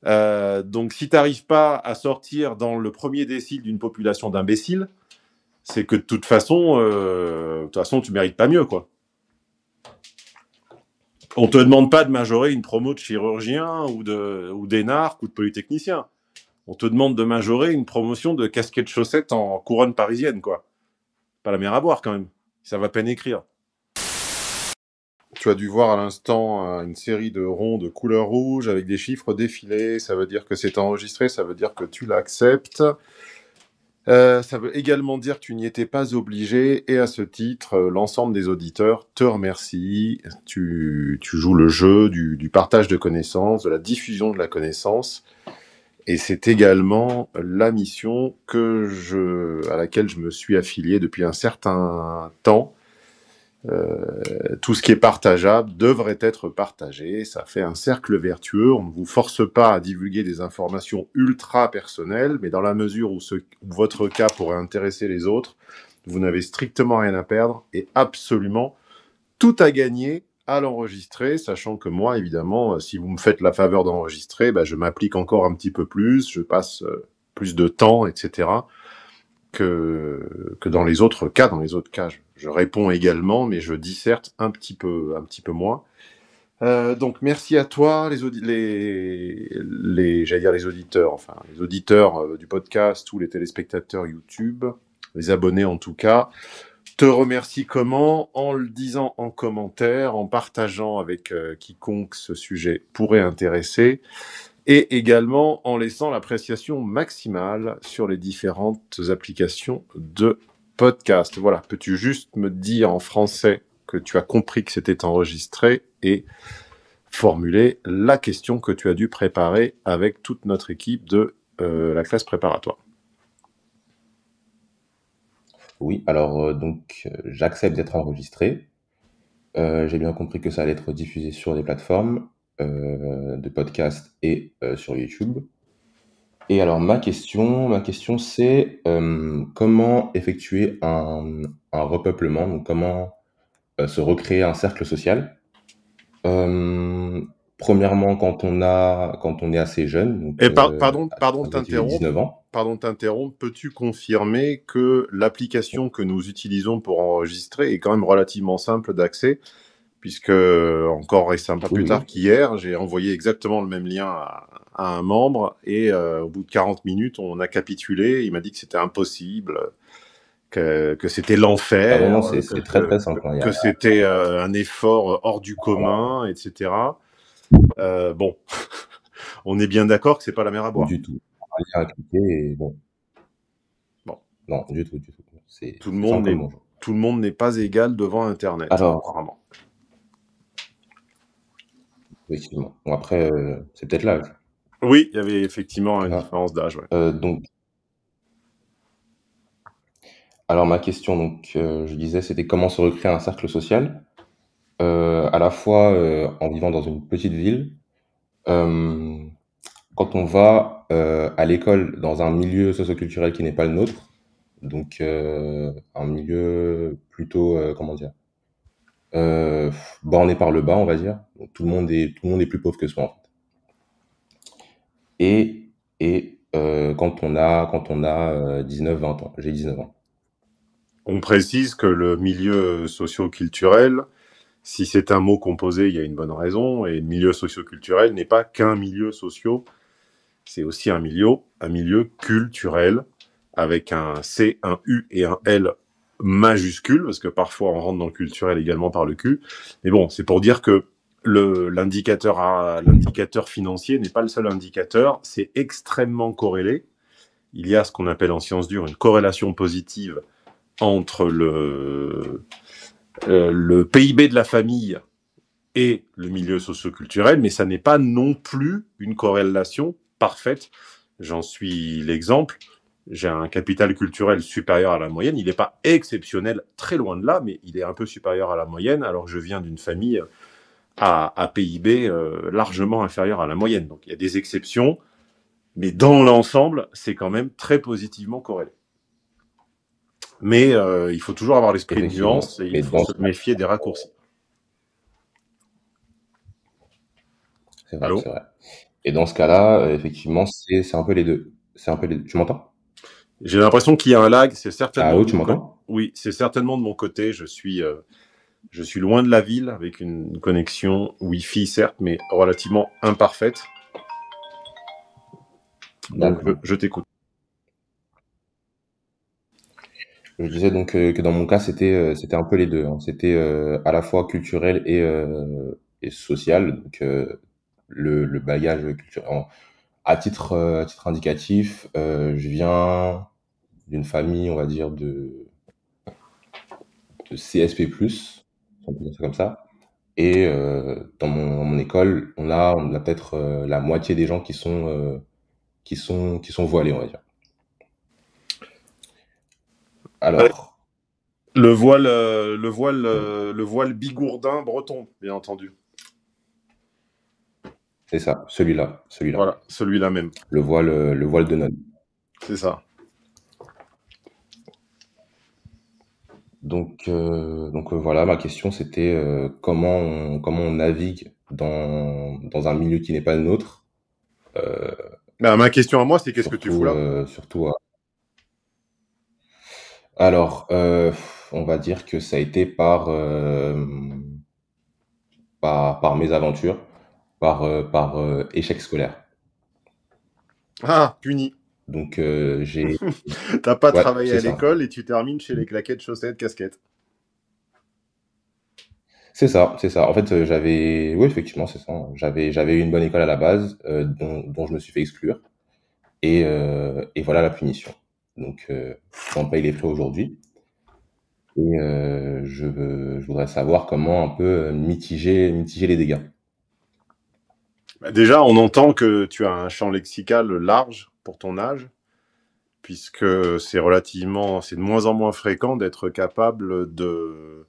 Donc, si tu n'arrives pas à sortir dans le premier décile d'une population d'imbéciles, c'est que de toute façon, tu mérites pas mieux, quoi. On te demande pas de majorer une promo de chirurgien ou d'énarque ou de polytechnicien. On te demande de majorer une promotion de casquette chaussette en couronne parisienne, quoi. Pas la mer à boire, quand même. Ça va à peine écrire. Tu as dû voir à l'instant une série de ronds de couleur rouge avec des chiffres défilés. Ça veut dire que c'est enregistré, ça veut dire que tu l'acceptes. Ça veut également dire que tu n'y étais pas obligé. Et à ce titre, l'ensemble des auditeurs te remercie. Tu joues le jeu du partage de connaissances, de la diffusion de la connaissance. Et c'est également la mission à laquelle je me suis affilié depuis un certain temps. Tout ce qui est partageable devrait être partagé. Ça fait un cercle vertueux. On ne vous force pas à divulguer des informations ultra personnelles, mais dans la mesure où votre cas pourrait intéresser les autres, vous n'avez strictement rien à perdre et absolument tout à gagner à l'enregistrer, sachant que moi, évidemment, si vous me faites la faveur d'enregistrer, je m'applique encore un petit peu plus, je passe plus de temps, etc., que dans les autres cas. Dans les autres cas, je réponds également, mais je disserte un petit peu moins. Donc merci à toi, j'allais dire les auditeurs, enfin les auditeurs du podcast ou les téléspectateurs YouTube, les abonnés en tout cas. Te remercie comment? En le disant en commentaire, en partageant avec quiconque ce sujet pourrait intéresser, et également en laissant l'appréciation maximale sur les différentes applications de podcast. Voilà, peux-tu juste me dire en français que tu as compris que c'était enregistré et formuler la question que tu as dû préparer avec toute notre équipe de la classe préparatoire? Oui, alors j'accepte d'être enregistré. J'ai bien compris que ça allait être diffusé sur des plateformes de podcast et sur YouTube. Et alors ma question c'est comment effectuer un repeuplement, donc comment se recréer un cercle social. Premièrement, quand on est assez jeune, donc Et pardon de avec 19 ans. Pardon de t'interrompre, peux-tu confirmer que l'application que nous utilisons pour enregistrer est quand même relativement simple d'accès, puisque encore récemment, pas Oui, plus tard oui. qu'hier, j'ai envoyé exactement le même lien à un membre et au bout de 40 minutes, on a capitulé. Il m'a dit que c'était impossible, que c'était Ah non, l'enfer, non, c'est très très simple, hein. que c'était un effort hors du commun, etc. Bon, on est bien d'accord que c'est pas la mer à boire. Du tout. On va à cliquer et bon. Bon. Non, du tout, du tout. C'est Tout le simple monde comme bonjour. n'est pas égal devant Internet, Alors, apparemment. effectivement. Bon, après, c'est peut-être l'âge. Oui, il y avait effectivement une Ah, différence d'âge, ouais. donc, alors ma question, donc, je disais, c'était comment se recréer un cercle social, à la fois en vivant dans une petite ville, euh, quand on va à l'école dans un milieu socioculturel qui n'est pas le nôtre, donc un milieu plutôt, comment dire, borné par le bas, on va dire. Donc, tout le monde est plus pauvre que soi, en fait. Et quand on a 19-20 ans, j'ai 19 ans. On précise que le milieu socio-culturel, si c'est un mot composé, il y a une bonne raison, et le milieu socio-culturel n'est pas qu'un milieu socio, c'est aussi un milieu culturel, avec un C, un U et un L majuscule, parce que parfois on rentre dans le culturel également par le cul. Mais bon, c'est pour dire que l'indicateur financier n'est pas le seul indicateur, c'est extrêmement corrélé. Il y a ce qu'on appelle en sciences dures une corrélation positive entre le PIB de la famille et le milieu socio-culturel, mais ça n'est pas non plus une corrélation parfaite. J'en suis l'exemple. J'ai un capital culturel supérieur à la moyenne. Il n'est pas exceptionnel, très loin de là, mais il est un peu supérieur à la moyenne, alors que je viens d'une famille à PIB largement inférieur à la moyenne. Donc il y a des exceptions, mais dans l'ensemble, c'est quand même très positivement corrélé. Mais il faut toujours avoir l'esprit de Effectivement. nuance et il Mais faut se méfier des raccourcis. c'est vrai, Allô? c'est vrai. Et dans ce cas-là, effectivement, c'est un peu les deux. C'est un peu les deux. Tu m'entends? J'ai l'impression qu'il y a un lag, c'est Ah certainement oui, de tu mon côté. m'entends? Oui, c'est certainement de mon côté. Je suis loin de la ville avec une connexion Wi-Fi, certes, mais relativement imparfaite. Donc, D'accord. je t'écoute. Je disais donc que dans mon cas, c'était un peu les deux, hein. C'était à la fois culturel et social. Donc le bagage culturel. À titre indicatif, je viens d'une famille, on va dire, de CSP+, si on peut dire ça comme ça. Et dans mon école, on a peut-être la moitié des gens qui sont voilés, on va dire. Ouais. Alors, Le voile bigourdin breton, bien entendu. c'est ça, celui-là, celui-là. Voilà, celui-là même. Le voile de nonne. C'est ça. Voilà, ma question c'était comment on navigue dans un milieu qui n'est pas le nôtre, euh, Bah, ma question à moi, c'est qu'est-ce que tu fous là? surtout. Alors, on va dire que ça a été par mésaventures, par échec scolaire. Ah, puni. Donc j'ai, T'as pas ouais, travaillé c'est à ça. l'école et tu termines chez les claquettes, chaussettes, casquettes. C'est ça, c'est ça. En fait, oui, effectivement, c'est ça. J'avais eu une bonne école à la base, dont je me suis fait exclure. Et voilà la punition. Donc, j'en paye les frais aujourd'hui. Et je voudrais savoir comment un peu mitiger les dégâts. Bah, déjà, on entend que tu as un champ lexical large pour ton âge, puisque c'est de moins en moins fréquent d'être capable de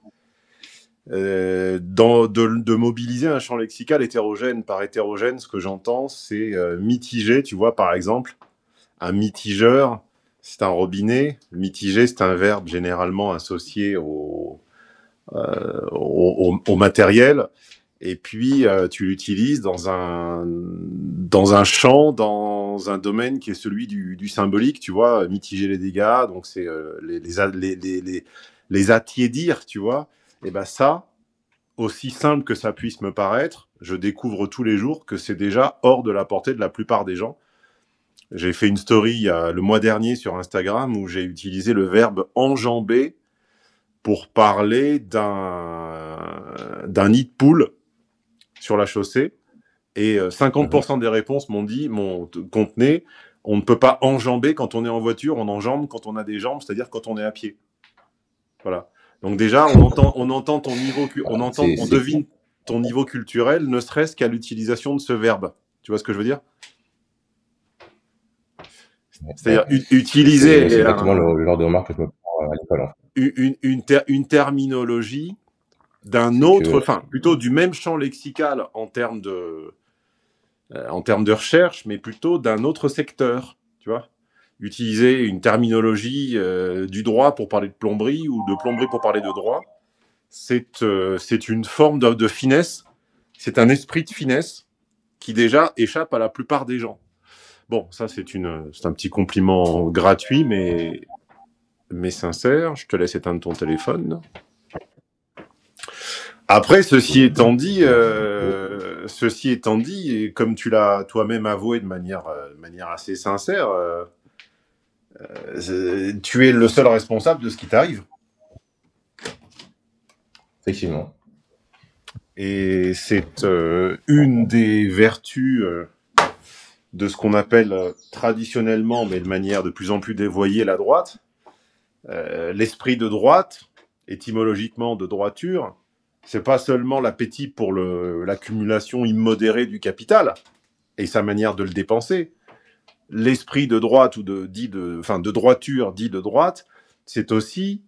mobiliser un champ lexical hétérogène. Par hétérogène, ce que j'entends, c'est mitiger. Tu vois, par exemple, un mitigeur, c'est un robinet. Mitiger, c'est un verbe généralement associé au matériel. Et puis, tu l'utilises dans un champ, dans un domaine qui est celui du symbolique, tu vois, mitiger les dégâts, donc c'est les attiédir, tu vois. Et ben ça, aussi simple que ça puisse me paraître, je découvre tous les jours que c'est déjà hors de la portée de la plupart des gens. J'ai fait une story le mois dernier sur Instagram où j'ai utilisé le verbe enjamber pour parler d'un nid de poule sur la chaussée. Et Mhm. 50% des réponses contenaient on ne peut pas enjamber quand on est en voiture, on enjambe quand on a des jambes, c'est-à-dire quand on est à pied. Voilà. Donc déjà, on entend ton niveau, Voilà, on devine ton niveau culturel, ne serait-ce qu'à l'utilisation de ce verbe. Tu vois ce que je veux dire? C'est-à-dire ouais. C'est utiliser exactement le genre de remarque que je me prends à l'école, en fait. une terminologie d'un C'est autre, que, enfin plutôt du même champ lexical en termes de recherche, mais plutôt d'un autre secteur, tu vois. Utiliser une terminologie du droit pour parler de plomberie ou de plomberie pour parler de droit, c'est une forme de finesse, c'est un esprit de finesse qui déjà échappe à la plupart des gens. Bon, ça c'est un petit compliment gratuit, mais sincère. Je te laisse éteindre ton téléphone. Après, ceci étant dit, et comme tu l'as toi-même avoué de manière assez sincère, tu es le seul responsable de ce qui t'arrive. effectivement, Et c'est une des vertus de ce qu'on appelle traditionnellement, mais de manière de plus en plus dévoyée, la droite. L'esprit de droite, étymologiquement de droiture, c'est pas seulement l'appétit pour l'accumulation immodérée du capital et sa manière de le dépenser. L'esprit de droite ou de droiture dit de droite, c'est aussi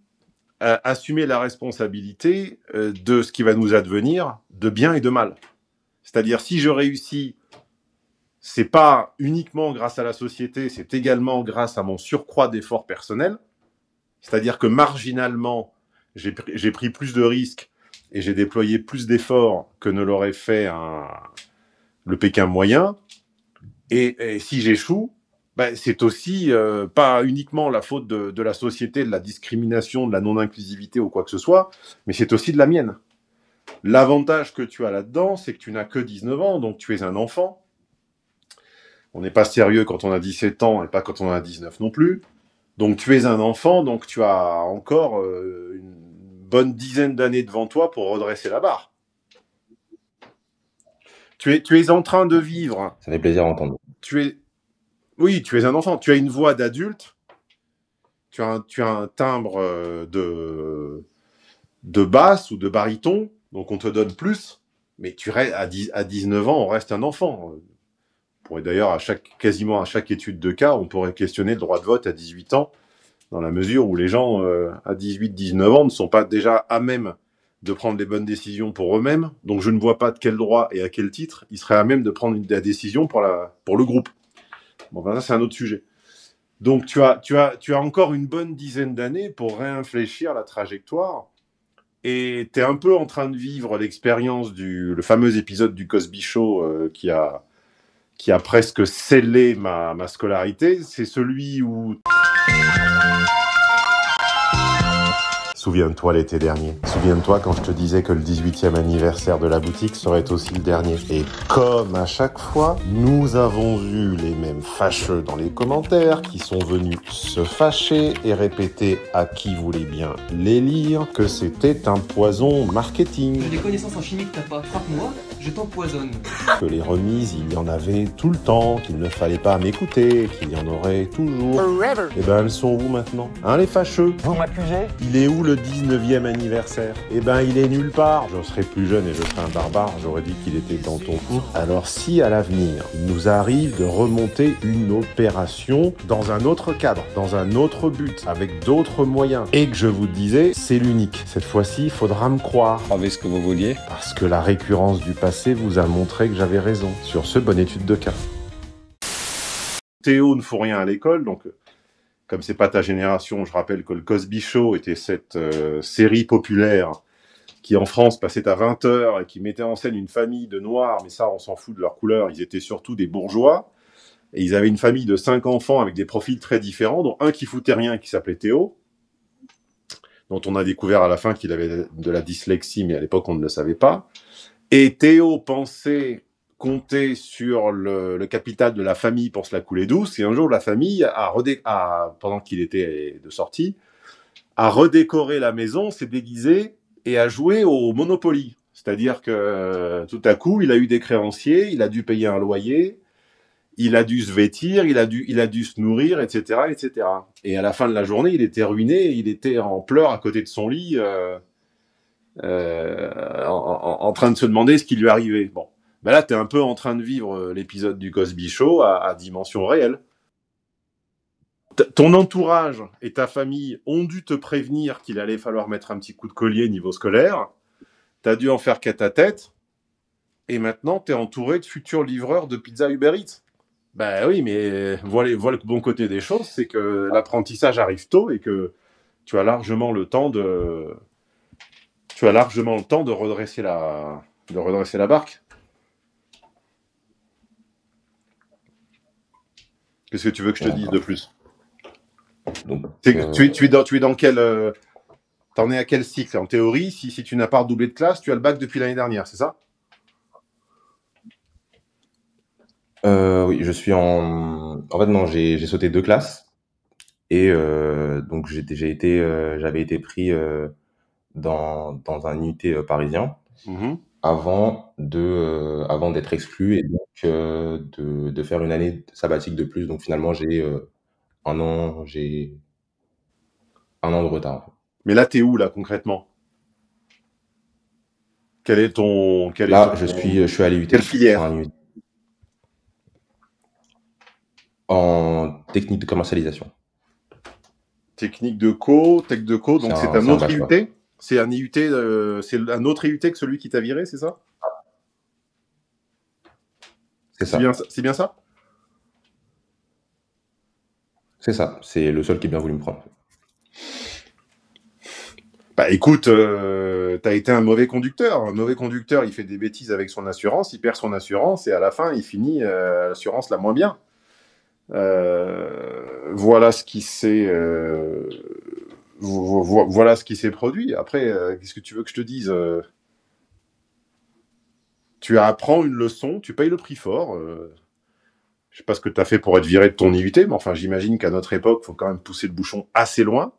assumer la responsabilité de ce qui va nous advenir de bien et de mal. C'est-à-dire, si je réussis, c'est pas uniquement grâce à la société, c'est également grâce à mon surcroît d'efforts personnels. C'est-à-dire que marginalement, j'ai pris plus de risques et j'ai déployé plus d'efforts que ne l'aurait fait le Pékin moyen. Et si j'échoue, ben, c'est aussi pas uniquement la faute de la société, de la discrimination, de la non-inclusivité ou quoi que ce soit, mais c'est aussi de la mienne. L'avantage que tu as là-dedans, c'est que tu n'as que 19 ans, donc tu es un enfant. On n'est pas sérieux quand on a 17 ans et pas quand on a 19 non plus. Donc tu es un enfant, donc tu as encore une bonne dizaine d'années devant toi pour redresser la barre. Tu es en train de vivre. Ça fait plaisir à entendre. Oui, tu es un enfant. Tu as une voix d'adulte. Tu as un timbre de basse ou de baryton, donc on te donne plus. Mais tu restes à 19 ans, on reste un enfant. On pourrait d'ailleurs, quasiment à chaque étude de cas, on pourrait questionner le droit de vote à 18 ans, dans la mesure où les gens à 18-19 ans ne sont pas déjà à même de prendre les bonnes décisions pour eux-mêmes. Donc je ne vois pas de quel droit et à quel titre ils seraient à même de prendre la décision pour le groupe. Bon, ben ça, c'est un autre sujet. Donc tu as encore une bonne dizaine d'années pour réinfléchir la trajectoire. Et tu es un peu en train de vivre l'expérience le fameux épisode du Cosby Show qui a presque scellé ma scolarité. C'est celui où... Souviens-toi l'été dernier. Souviens-toi quand je te disais que le 18e anniversaire de la boutique serait aussi le dernier. Et comme à chaque fois, nous avons eu les mêmes fâcheux dans les commentaires qui sont venus se fâcher et répéter à qui voulait bien les lire que c'était un poison marketing. Des connaissances en chimie que t'as pas, frappe-moi, je t'empoisonne. Que les remises, il y en avait tout le temps, qu'il ne fallait pas m'écouter, qu'il y en aurait toujours. Forever. Et ben elles sont où maintenant? Hein, les fâcheux? Vous m'accusez? Il est où le 19e anniversaire? Eh ben, il est nulle part. Je serais plus jeune et je serais un barbare, j'aurais dit qu'il était dans ton cou. Alors si à l'avenir, il nous arrive de remonter une opération dans un autre cadre, dans un autre but, avec d'autres moyens, et que je vous disais, c'est l'unique. Cette fois-ci, il faudra me croire. Savez ce que vous vouliez? Parce que la récurrence du passé vous a montré que j'avais raison. Sur ce, bonne étude de cas. Théo ne faut rien à l'école, donc... Comme c'est pas ta génération, je rappelle que le Cosby Show était cette série populaire qui en France passait à 20h et qui mettait en scène une famille de noirs, mais ça on s'en fout de leur couleur, ils étaient surtout des bourgeois, et ils avaient une famille de 5 enfants avec des profils très différents, dont un qui foutait rien qui s'appelait Théo, dont on a découvert à la fin qu'il avait de la dyslexie, mais à l'époque on ne le savait pas, et Théo pensait compter sur le capital de la famille pour se la couler douce, et un jour la famille pendant qu'il était de sortie, a redécoré la maison, s'est déguisé et a joué au Monopoly. C'est-à-dire que tout à coup, il a eu des créanciers, il a dû payer un loyer, il a dû se vêtir, il a dû se nourrir, etc., etc. Et à la fin de la journée, il était ruiné, il était en pleurs à côté de son lit, en train de se demander ce qui lui arrivait. Bon. Ben là, tu es un peu en train de vivre l'épisode du Cosby Show à dimension réelle. Ton entourage et ta famille ont dû te prévenir qu'il allait falloir mettre un petit coup de collier niveau scolaire. Tu as dû en faire qu'à ta tête. Et maintenant, tu es entouré de futurs livreurs de pizza Uber Eats. Ben oui, mais voilà le bon côté des choses, c'est que l'apprentissage arrive tôt et que tu as largement le temps de redresser la barque. Qu'est-ce que tu veux que je te dise de plus? Donc, tu es dans quel... T'en es à quel cycle? En théorie, si tu n'as pas redoublé de classe, tu as le bac depuis l'année dernière, c'est ça? Oui, je suis en... En fait, non, j'ai sauté 2 classes. Et donc, j'avais été pris dans un IUT parisien avant d'être exclu et donc de faire une année sabbatique de plus. Donc, finalement, j'ai un an de retard. Mais là, t'es où, là, concrètement? Je suis à l'IUT. Quelle filière? En technique de commercialisation. Technique de tech de co, donc c'est un autre IUT? C'est un IUT, c'est un autre IUT que celui qui t'a viré, c'est ça? C'est ça. C'est bien ça? C'est ça. C'est le seul qui a bien voulu me prendre. Bah écoute, t'as été un mauvais conducteur. Un mauvais conducteur, il fait des bêtises avec son assurance, il perd son assurance et à la fin, il finit l'assurance la moins bien. Voilà ce qui s'est voilà ce qui s'est produit. Après, qu'est-ce que tu veux que je te dise tu apprends une leçon, tu payes le prix fort. Je sais pas ce que tu as fait pour être viré de ton IUT, mais enfin, j'imagine qu'à notre époque, il faut quand même pousser le bouchon assez loin.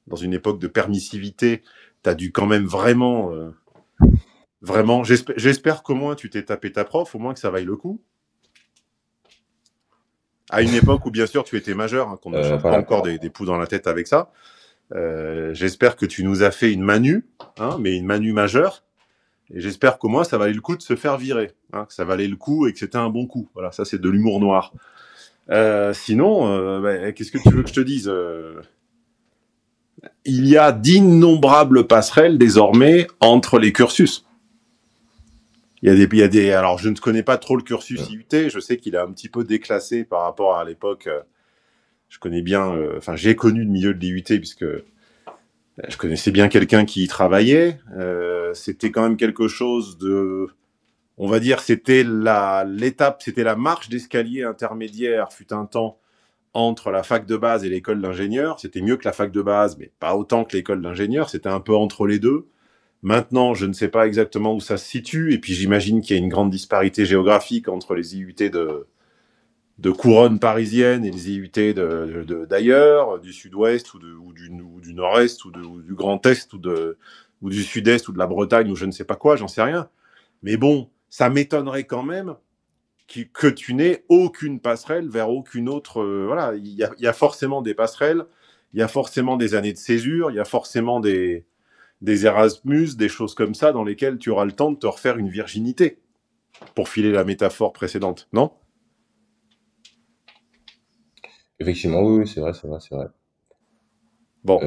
Dans une époque de permissivité, tu as dû quand même vraiment... vraiment, j'espère qu'au moins tu t'es tapé ta prof, au moins que ça vaille le coup. À une époque où, bien sûr, tu étais majeur, hein, qu'on ne change pas Voilà. encore des poux dans la tête avec ça. J'espère que tu nous as fait une manu, hein, mais une manu majeure. Et j'espère qu'au moins ça valait le coup de se faire virer, hein, que ça valait le coup et que c'était un bon coup. Voilà, ça c'est de l'humour noir. Sinon, bah, qu'est-ce que tu veux que je te dise il y a d'innombrables passerelles désormais entre les cursus. Il y a des, alors je ne connais pas trop le cursus IUT, je sais qu'il est un petit peu déclassé par rapport à l'époque. Je connais bien, enfin j'ai connu le milieu de l'IUT puisque je connaissais bien quelqu'un qui y travaillait. C'était quand même quelque chose de, on va dire, c'était l'étape, c'était la marche d'escalier intermédiaire, fut un temps, entre la fac de base et l'école d'ingénieur. C'était mieux que la fac de base, mais pas autant que l'école d'ingénieur. C'était un peu entre les deux. Maintenant, je ne sais pas exactement où ça se situe, et puis j'imagine qu'il y a une grande disparité géographique entre les IUT de couronne parisienne et les IUT d'ailleurs, du sud-ouest ou du nord-est ou du grand est ou du sud-est ou de la Bretagne ou je ne sais pas quoi, j'en sais rien. Mais bon, ça m'étonnerait quand même que tu n'aies aucune passerelle vers aucune autre. Voilà, il y a forcément des passerelles, il y a forcément des années de césure, il y a forcément des Erasmus, des choses comme ça dans lesquelles tu auras le temps de te refaire une virginité, pour filer la métaphore précédente, non? Effectivement, oui, oui, c'est vrai, c'est vrai, c'est vrai. Bon,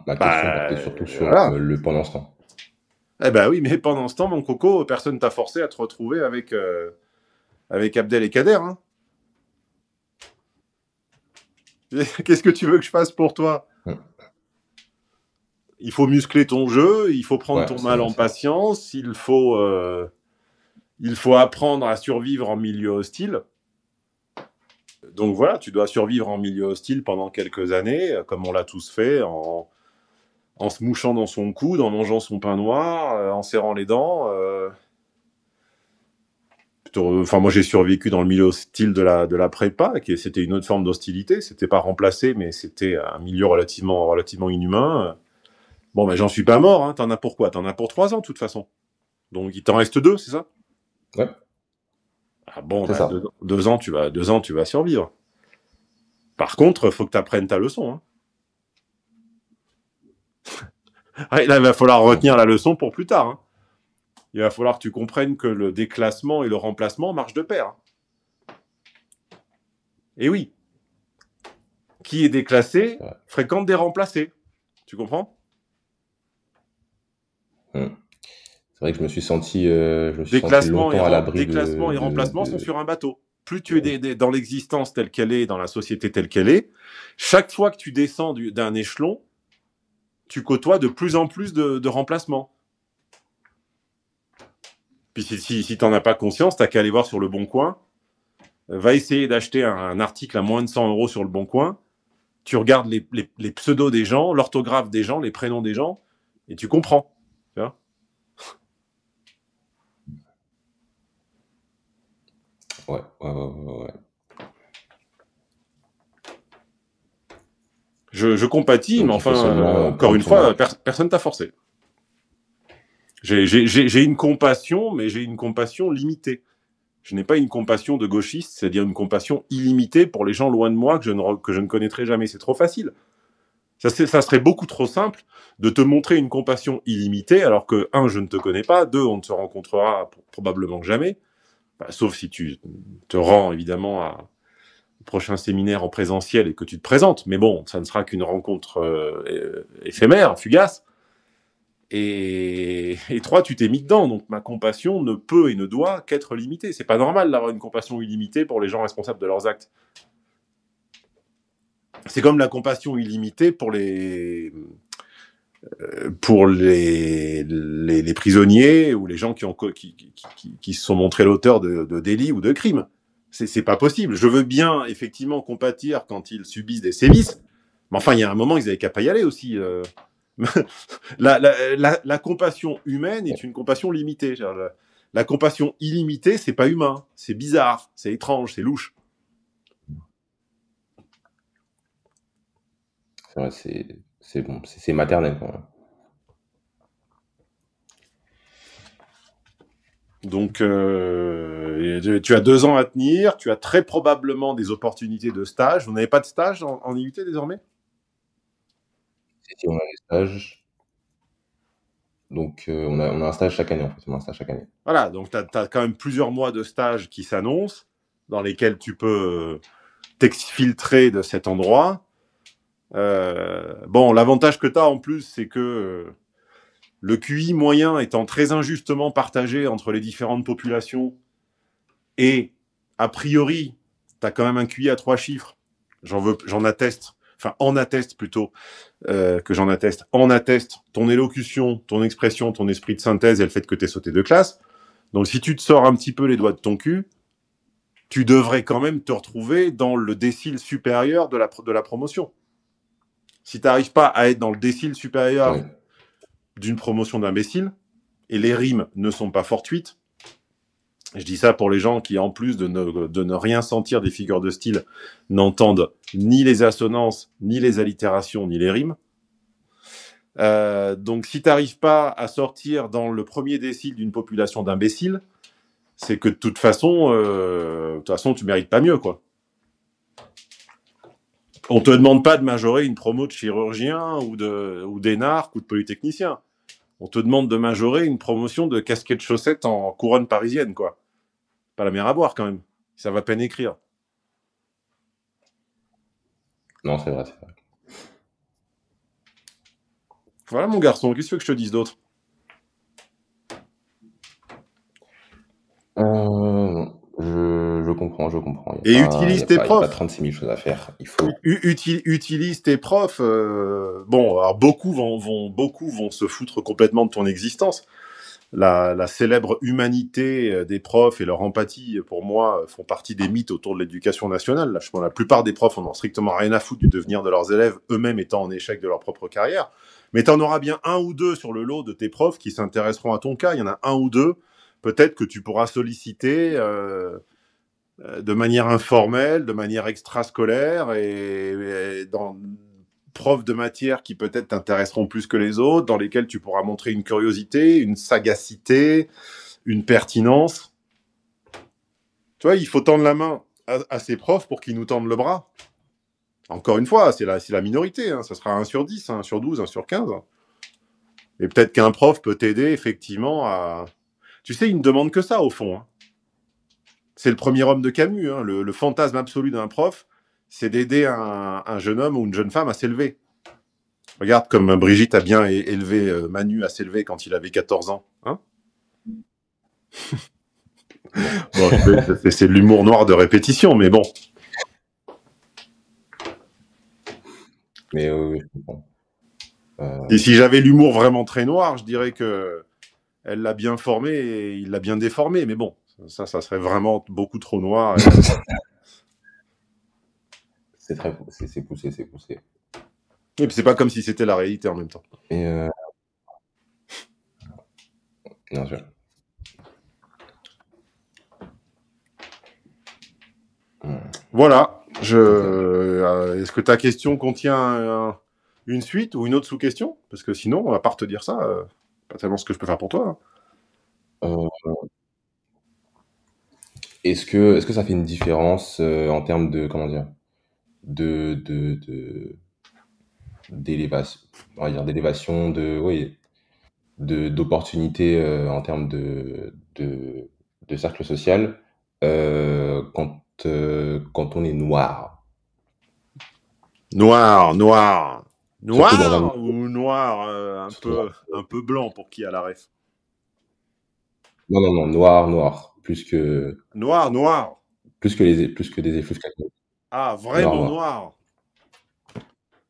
Ma question bah portait surtout sur voilà. le pendant ce temps. Eh ben oui, mais pendant ce temps, mon coco, personne t'a forcé à te retrouver avec Abdel et Kader. Hein. Qu'est-ce que tu veux que je fasse pour toi? Hum. Il faut muscler ton jeu, il faut prendre Ouais, ton c'est mal vrai, en c'est vrai. patience, il faut apprendre à survivre en milieu hostile. Donc voilà, tu dois survivre en milieu hostile pendant quelques années, comme on l'a tous fait, en se mouchant dans son coude, en mangeant son pain noir, en serrant les dents. Enfin, moi, j'ai survécu dans le milieu hostile de la prépa, c'était une autre forme d'hostilité. C'était pas remplacé, mais c'était un milieu relativement inhumain. Bon, ben, j'en suis pas mort. Hein. T'en as pour quoi? T'en as pour 3 ans, de toute façon. Donc, il t'en reste 2, c'est ça? Ouais, Ah bon, c'est bah, ça. 2 ans, deux ans, tu vas survivre. Par contre, faut que tu apprennes ta leçon. Hein. Ouais, là, il va falloir Hum. retenir la leçon pour plus tard. Hein. Il va falloir que tu comprennes que le déclassement et le remplacement marchent de pair. Hein. Et oui, qui est déclassé C'est vrai. fréquente des remplacés. Tu comprends? Hum. C'est vrai que je me suis senti Déclassement et, longtemps à l'abri déclassement et remplacement sont sur un bateau. Plus tu es dans l'existence telle qu'elle est, dans la société telle qu'elle est, chaque fois que tu descends d'un échelon, tu côtoies de plus en plus de remplacements. Puis si tu n'en as pas conscience, tu n'as qu'à aller voir sur le Bon Coin. Va essayer d'acheter un article à moins de 100 € sur le Bon Coin. Tu regardes les pseudos des gens, l'orthographe des gens, les prénoms des gens, et tu comprends. Tu vois Ouais, ouais, ouais, ouais, ouais. je compatis, mais Donc il faut enfin, seulement encore prendre une son fois, mal. personne t'a forcé. J'ai une compassion, mais j'ai une compassion limitée. Je n'ai pas une compassion de gauchiste, c'est-à-dire une compassion illimitée pour les gens loin de moi que je ne connaîtrai jamais. C'est trop facile. Ça serait beaucoup trop simple de te montrer une compassion illimitée alors que, un, je ne te connais pas, deux, on ne se rencontrera probablement que jamais, bah, sauf si tu te rends évidemment au prochain séminaire en présentiel et que tu te présentes. Mais bon, ça ne sera qu'une rencontre éphémère, fugace. Et trois, tu t'es mis dedans, donc ma compassion ne peut et ne doit qu'être limitée. C'est pas normal d'avoir une compassion illimitée pour les gens responsables de leurs actes. C'est comme la compassion illimitée pour pour les prisonniers ou les gens qui se sont montrés l'auteur de délits ou de crimes. C'est pas possible. Je veux bien, effectivement, compatir quand ils subissent des sévices, mais enfin, il y a un moment, ils avaient qu'à pas y aller aussi. La compassion humaine est une compassion limitée. La compassion illimitée, c'est pas humain. C'est bizarre, c'est étrange, c'est louche. C'est vrai, c'est bon, c'est maternel quand même. Donc, tu as 2 ans à tenir, tu as très probablement des opportunités de stage. Vous n'avez pas de stage en IUT désormais? Si on a des stages, donc on a un stage chaque année en fait. On a un stage chaque année. Voilà, donc tu as quand même plusieurs mois de stage qui s'annoncent, dans lesquels tu peux t'exfiltrer de cet endroit. Bon, l'avantage que tu as en plus, c'est que le QI moyen étant très injustement partagé entre les différentes populations, et a priori, tu as quand même un QI à 3 chiffres. J'en atteste, enfin en atteste plutôt, que j'en atteste. En atteste ton élocution, ton expression, ton esprit de synthèse et le fait que tu aies sauté de classe. Donc si tu te sors un petit peu les doigts de ton cul, tu devrais quand même te retrouver dans le décile supérieur de la promotion. Si tu n'arrives pas à être dans le décile supérieur Ouais. d'une promotion d'imbécile, et les rimes ne sont pas fortuites, je dis ça pour les gens qui, en plus de ne rien sentir des figures de style, n'entendent ni les assonances, ni les allitérations, ni les rimes. Donc si tu n'arrives pas à sortir dans le premier décile d'une population d'imbéciles, c'est que de toute façon, tu mérites pas mieux, quoi. On te demande pas de majorer une promo de chirurgien ou d'énarque ou de polytechnicien. On te demande de majorer une promotion de casquette chaussette en couronne parisienne, quoi. Pas la mer à boire, quand même. Ça va à peine écrire. Non, c'est vrai, c'est vrai. Voilà, mon garçon, qu'est-ce que tu veux que je te dise d'autre? Je comprends, je comprends. Et utilise tes Il y a pas profs. 36 000 choses à faire. Il faut. Utilise tes profs. Bon, alors beaucoup vont se foutre complètement de ton existence. La célèbre humanité des profs et leur empathie, pour moi, font partie des mythes autour de l'éducation nationale. Là, je pense que la plupart des profs en ont strictement rien à foutre du devenir de leurs élèves, eux-mêmes étant en échec de leur propre carrière. Mais tu en auras bien un ou deux sur le lot de tes profs qui s'intéresseront à ton cas. Il y en a un ou deux, peut-être que tu pourras solliciter de manière informelle, de manière extrascolaire et dans profs de matière qui peut-être t'intéresseront plus que les autres, dans lesquels tu pourras montrer une curiosité, une sagacité, une pertinence. Tu vois, il faut tendre la main à ces profs pour qu'ils nous tendent le bras. Encore une fois, c'est la minorité, hein. Ça sera 1 sur 10, 1 sur 12, 1 sur 15. Et peut-être qu'un prof peut t'aider effectivement à... Tu sais, il ne demande que ça au fond, hein. C'est le premier homme de Camus, hein. Le fantasme absolu d'un prof, c'est d'aider un jeune homme ou une jeune femme à s'élever. Regarde comme Brigitte a bien élevé Manu à s'élever quand il avait 14 ans. Hein. Bon, c'est de l'humour noir de répétition, mais bon. Mais oui, je comprends. Et si j'avais l'humour vraiment très noir, je dirais que elle l'a bien formé et il l'a bien déformé. Mais bon, ça serait vraiment beaucoup trop noir. C'est poussé, c'est poussé. Et puis c'est pas comme si c'était la réalité en même temps. Et bien sûr. Voilà. Est-ce que ta question contient une suite ou une autre sous-question? Parce que sinon, à part te dire ça, pas tellement ce que je peux faire pour toi. Hein. Est-ce que ça fait une différence en termes de, comment dire, d'élévation, on va dire d'élévation, d'opportunités en termes de cercle social quand on est noir? Noir Surtout dans un... ou noir Surtout un peu blanc pour qui a la ref? Non, noir, plus que Noir. plus que des effluves catholiques. Ah, vraiment Noir. noir.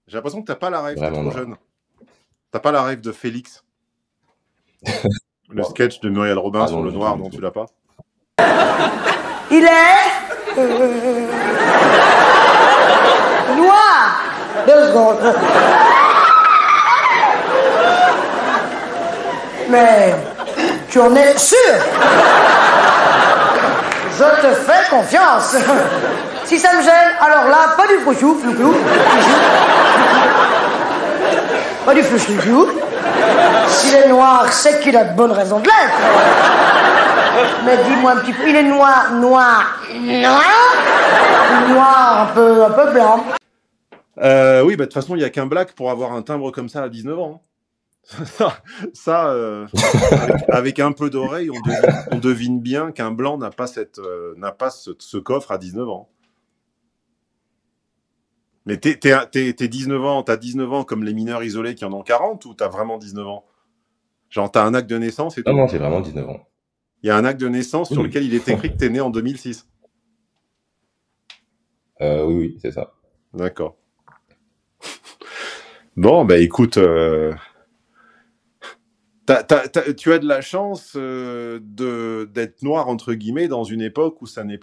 J'ai l'impression que t'as pas la ref, t'es Vraiment trop noir. jeune. T'as pas la rêve de Félix? Le sketch de Muriel Robin Ah sur non, le du noir, tout, du non, tout. tu l'as pas? Il est noir. 2 secondes. Mais tu en es sûr? Je te fais confiance. Si ça me gêne, alors là, pas du fouchou, flou-flou. Pas du flou-flou. S'il est noir, c'est qu'il a de bonnes raisons de l'être. Mais dis-moi un petit peu, il est noir, noir, ou noir, un peu blanc. Oui, bah, de toute façon, il n'y a qu'un black pour avoir un timbre comme ça à 19 ans. Avec un peu d'oreille, on devine bien qu'un blanc n'a pas ce coffre à 19 ans. Mais t'as 19 ans comme les mineurs isolés qui en ont 40, ou t'as vraiment 19 ans? Genre, t'as un acte de naissance et tout? Non, j'ai vraiment 19 ans. Il y a un acte de naissance sur Oui. lequel il est écrit que t'es né en 2006. Oui, c'est ça. D'accord. Bon, bah écoute, tu as de la chance d'être noir, entre guillemets, dans une époque où ça n'est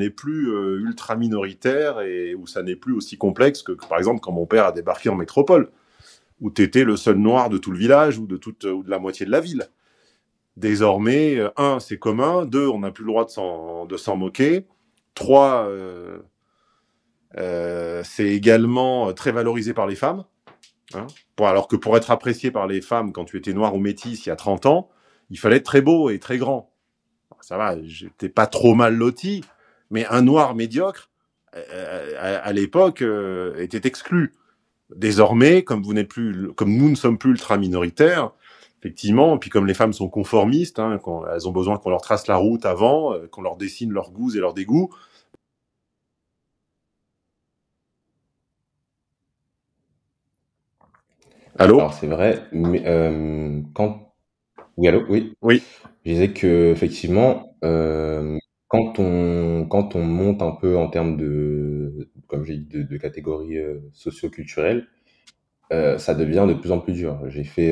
plus ultra minoritaire et où ça n'est plus aussi complexe que, par exemple, quand mon père a débarqué en métropole, où t'étais le seul noir de tout le village ou de la moitié de la ville. Désormais, 1, c'est commun, 2, on n'a plus le droit de s'en moquer, 3, c'est également très valorisé par les femmes. Hein, alors que pour être apprécié par les femmes quand tu étais noir ou métis il y a 30 ans, il fallait être très beau et très grand. Ça va, j'étais pas trop mal loti, mais un noir médiocre, à l'époque, était exclu. Désormais, comme nous ne sommes plus ultra minoritaires, effectivement, puis comme les femmes sont conformistes, hein, elles ont besoin qu'on leur trace la route avant, qu'on leur dessine leurs goûts et leurs dégoûts. Allô? Alors, c'est vrai, mais Oui, allô? Oui. Oui. Je disais que effectivement, quand on monte un peu en termes de, comme j'ai dit, de catégories socio-culturelles, ça devient de plus en plus dur. J'ai fait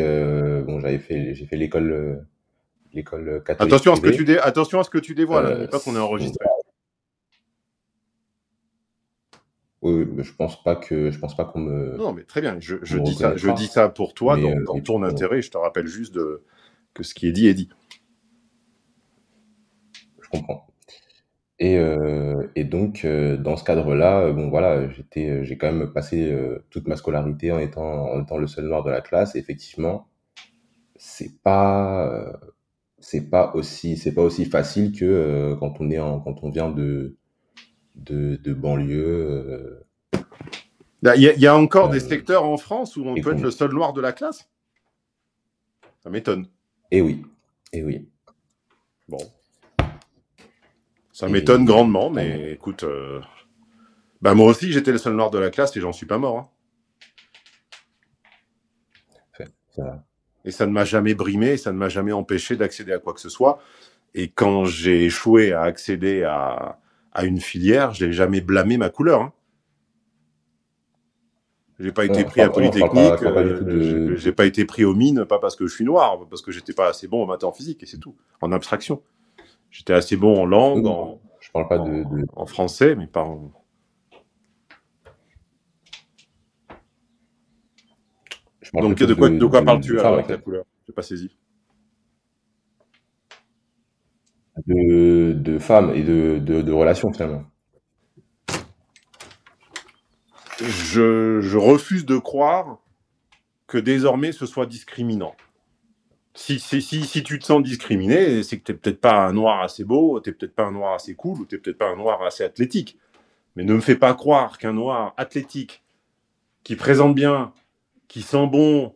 l'école catholique Attention à privée. ce que tu dévoiles, n'oublie pas qu'on est enregistré. Oui, mais je pense pas qu'on me. Non, mais très bien. Je me dis ça pour toi, mais, dans ton intérêt. Je te rappelle juste que ce qui est dit est dit. Je comprends. Et donc, dans ce cadre-là, bon voilà, j'ai quand même passé toute ma scolarité en étant le seul noir de la classe. Et effectivement, c'est pas aussi facile que quand on vient de banlieue. Il y a encore des secteurs en France où on peut être qu'on- le seul noir de la classe? Ça m'étonne. Eh oui. Bon. Ça m'étonne grandement, mais vraiment. écoute, moi aussi j'étais le seul noir de la classe et j'en suis pas mort. Hein. Et ça ne m'a jamais brimé, et ça ne m'a jamais empêché d'accéder à quoi que ce soit. Et quand j'ai échoué à accéder à une filière, je n'ai jamais blâmé ma couleur. Hein. J'ai pas été pris à Polytechnique, j'ai pas été pris aux mines, pas parce que je suis noir, parce que j'étais pas assez bon en maths et en physique, et c'est tout, en abstraction. J'étais assez bon en langue, je parle pas en français, mais pas en... Donc de quoi parles-tu alors avec la couleur? Je n'ai pas saisi. De femmes et de relations finalement. Je refuse de croire que désormais ce soit discriminant. Si tu te sens discriminé, c'est que t'es peut-être pas un noir assez beau, t'es peut-être pas un noir assez cool, ou t'es peut-être pas un noir assez athlétique. Mais ne me fais pas croire qu'un noir athlétique, qui présente bien, qui sent bon,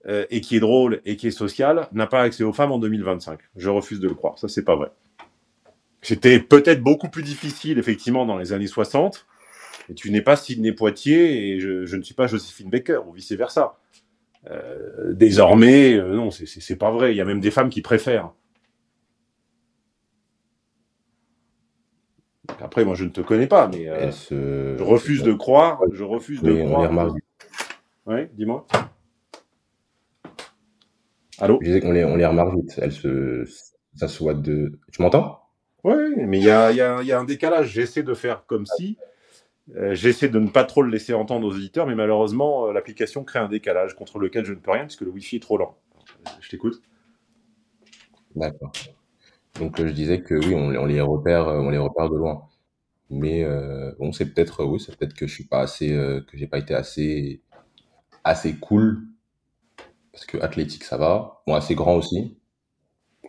et qui est drôle, et qui est social, n'a pas accès aux femmes en 2025. Je refuse de le croire, ça c'est pas vrai. C'était peut-être beaucoup plus difficile, effectivement, dans les années 60, et tu n'es pas Sidney Poitier, et je ne suis pas Joséphine Baker, ou vice-versa. Désormais, non, c'est pas vrai. Il y a même des femmes qui préfèrent. Après, moi, je ne te connais pas, mais je refuse de croire. Je refuse de croire. Oui, dis-moi. Allô? Je disais on les remarque vite. Ça soit de. Tu m'entends? Oui, mais il y a un décalage. J'essaie de faire comme si, j'essaie de ne pas trop le laisser entendre aux auditeurs, mais malheureusement, l'application crée un décalage contre lequel je ne peux rien puisque le Wi-Fi est trop lent. Je t'écoute. D'accord. Donc je disais que oui, on les repère de loin. Mais bon, c'est peut-être que je suis pas assez, que j'ai pas été assez cool parce que athlétique ça va, bon assez grand aussi.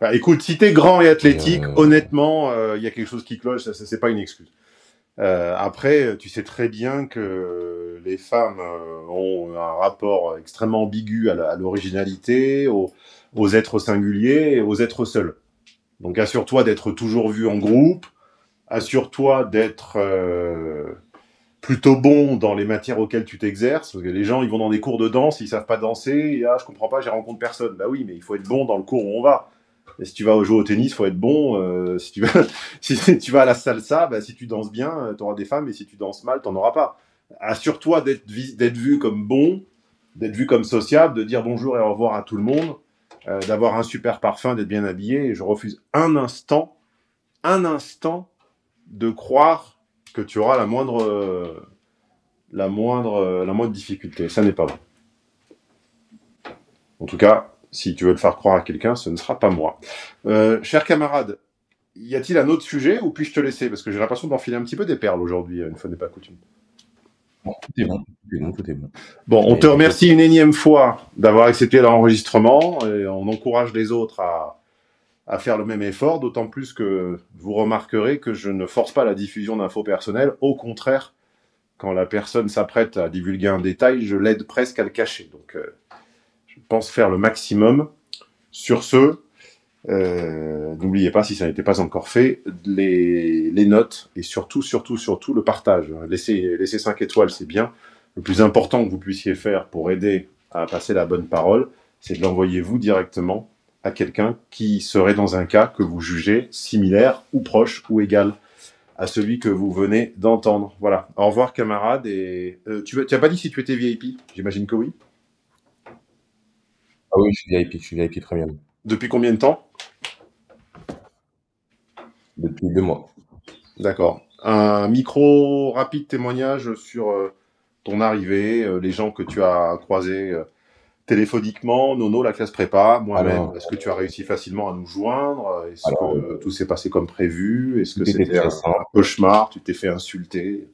Bah, écoute, si t'es grand et Et athlétique, honnêtement, il y a quelque chose qui cloche, ça c'est pas une excuse. Après, tu sais très bien que les femmes ont un rapport extrêmement ambigu à l'originalité, aux êtres singuliers et aux êtres seuls. Donc assure-toi d'être toujours vu en groupe, assure-toi d'être plutôt bon dans les matières auxquelles tu t'exerces, parce que les gens ils vont dans des cours de danse, ils savent pas danser, et je comprends pas, j'y rencontre personne. Bah oui, mais il faut être bon dans le cours où on va. Et si tu vas jouer au tennis, faut être bon. Si tu vas, si tu vas à la salsa, bah, si tu danses bien, tu auras des femmes, et si tu danses mal, t'en auras pas. Assure-toi d'être vu comme bon, d'être vu comme sociable, de dire bonjour et au revoir à tout le monde, d'avoir un super parfum, d'être bien habillé. Et je refuse un instant de croire que tu auras la moindre difficulté. Ça n'est pas vrai. En tout cas, si tu veux le faire croire à quelqu'un, ce ne sera pas moi. Cher camarade, y a-t-il un autre sujet ou puis-je te laisser? Parce que j'ai l'impression d'enfiler un petit peu des perles aujourd'hui, une fois n'est pas coutume. bon, tout est bon, tout est bon. Bon, on te remercie une énième fois d'avoir accepté l'enregistrement et on encourage les autres à faire le même effort, d'autant plus que vous remarquerez que je ne force pas la diffusion d'infos personnelles. Au contraire, quand la personne s'apprête à divulguer un détail, je l'aide presque à le cacher. Donc, je pense faire le maximum. Sur ce, n'oubliez pas, si ça n'était pas encore fait, les notes et surtout le partage. Laissez 5 étoiles, c'est bien. Le plus important que vous puissiez faire pour aider à passer la bonne parole, c'est de l'envoyer vous directement à quelqu'un qui serait dans un cas que vous jugez similaire ou proche ou égal à celui que vous venez d'entendre. Voilà. Au revoir, camarades. Et tu n'as pas dit si tu étais VIP? J'imagine que oui. Ah oui, je suis VIP premium. Depuis combien de temps? Depuis 2 mois. D'accord. Un micro rapide témoignage sur ton arrivée, les gens que tu as croisés téléphoniquement, Nono, la classe prépa, moi-même. Est-ce que tu as réussi facilement à nous joindre? Est-ce que tout s'est passé comme prévu? Est-ce que c'était un cauchemar? Tu t'es fait insulter?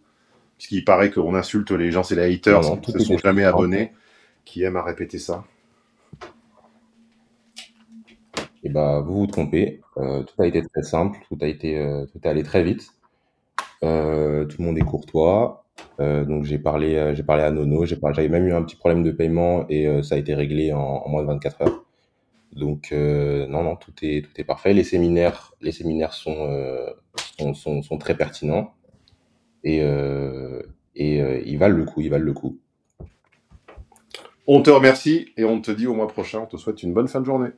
Puisqu'il paraît qu'on insulte les gens, c'est les haters qui ne se sont jamais abonnés, qui aiment à répéter ça. Et bah, vous vous trompez. Tout a été très simple, tout est allé très vite. Tout le monde est courtois. Donc j'ai parlé à Nono, j'avais même eu un petit problème de paiement et ça a été réglé en moins de 24 heures. Donc non, tout est parfait. Les séminaires sont très pertinents et ils valent le coup. On te remercie et on te dit au mois prochain. On te souhaite une bonne fin de journée.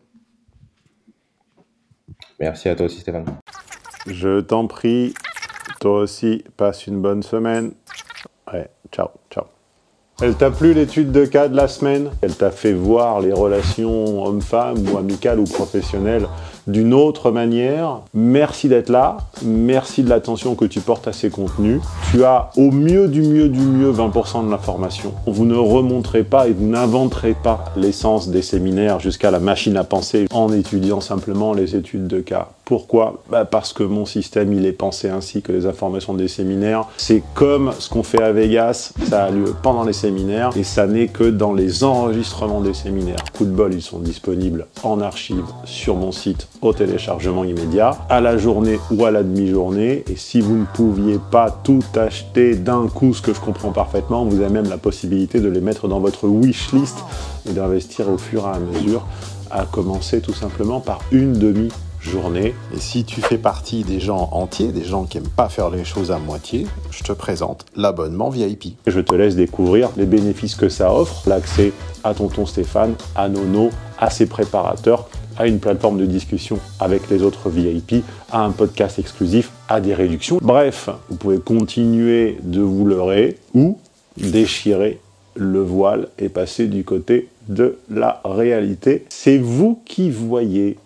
Merci à toi aussi, Stéphane. Je t'en prie. Toi aussi, passe une bonne semaine. Ouais, ciao. Elle t'a plu l'étude de cas de la semaine? Elle t'a fait voir les relations hommes-femmes ou amicales ou professionnelles d'une autre manière? Merci d'être là, merci de l'attention que tu portes à ces contenus. Tu as au mieux du mieux 20% de l'information. Vous ne remonterez pas et vous n'inventerez pas l'essence des séminaires jusqu'à la machine à penser en étudiant simplement les études de cas. Pourquoi? Parce que mon système il est pensé ainsi que les informations des séminaires, c'est comme ce qu'on fait à Vegas, ça a lieu pendant les séminaires et ça n'est que dans les enregistrements des séminaires. Coup de bol, ils sont disponibles en archive sur mon site au téléchargement immédiat, à la journée ou à la demi-journée. Et si vous ne pouviez pas tout acheter d'un coup, ce que je comprends parfaitement, vous avez même la possibilité de les mettre dans votre wishlist et d'investir au fur et à mesure, à commencer tout simplement par une demi-journée. Et si tu fais partie des gens entiers, des gens qui n'aiment pas faire les choses à moitié, je te présente l'abonnement VIP. Je te laisse découvrir les bénéfices que ça offre, l'accès à tonton Stéphane, à Nono, à ses préparateurs, à une plateforme de discussion avec les autres VIP, à un podcast exclusif, à des réductions. Bref, vous pouvez continuer de vous leurrer ou déchirer le voile et passer du côté de la réalité. C'est vous qui voyez.